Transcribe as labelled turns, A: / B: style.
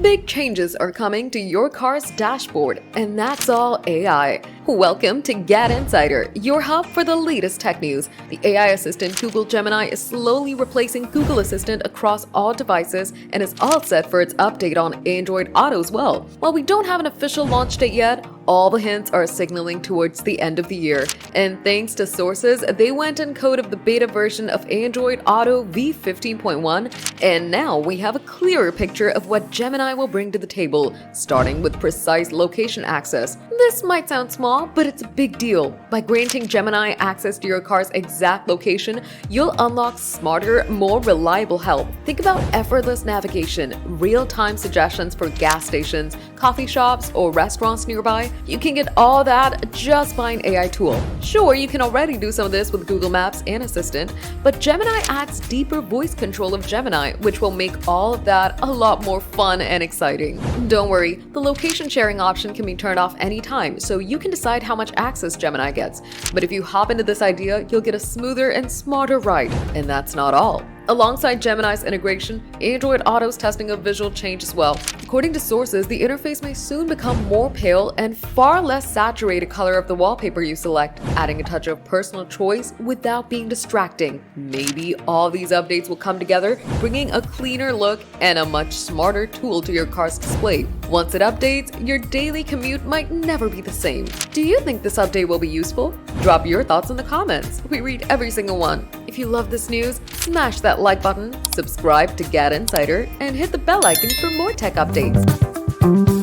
A: Big changes are coming to your car's dashboard, and that's all AI. Welcome to GadInsider, your hub for the latest tech news. The AI assistant Google Gemini is slowly replacing Google Assistant across all devices and is all set for its update on Android Auto as well. While we don't have an official launch date yet, all the hints are signaling towards the end of the year. And thanks to sources, they went and coded the beta version of Android Auto v15.1, and now we have a clearer picture of what Gemini will bring to the table, starting with precise location access. This might sound small, but it's a big deal. By granting Gemini access to your car's exact location, you'll unlock smarter, more reliable help. Think about effortless navigation, real-time suggestions for gas stations, coffee shops, or restaurants nearby. You can get all that just by an AI tool. Sure, you can already do some of this with Google Maps and Assistant, but Gemini adds deeper voice control of Gemini, which will make all of that a lot more fun and exciting. Don't worry, the location sharing option can be turned off anytime, so you can decide how much access Gemini gets. But if you hop into this idea, you'll get a smoother and smarter ride. And that's not all. Alongside Gemini's integration, Android Auto's testing a visual change as well. According to sources, the interface may soon become more pale and far less saturated color of the wallpaper you select, adding a touch of personal choice without being distracting. Maybe all these updates will come together, bringing a cleaner look and a much smarter tool to your car's display. Once it updates, your daily commute might never be the same. Do you think this update will be useful? Drop your thoughts in the comments. We read every single one. If you love this news, smash that like button, subscribe to GadInsider, and hit the bell icon for more tech updates.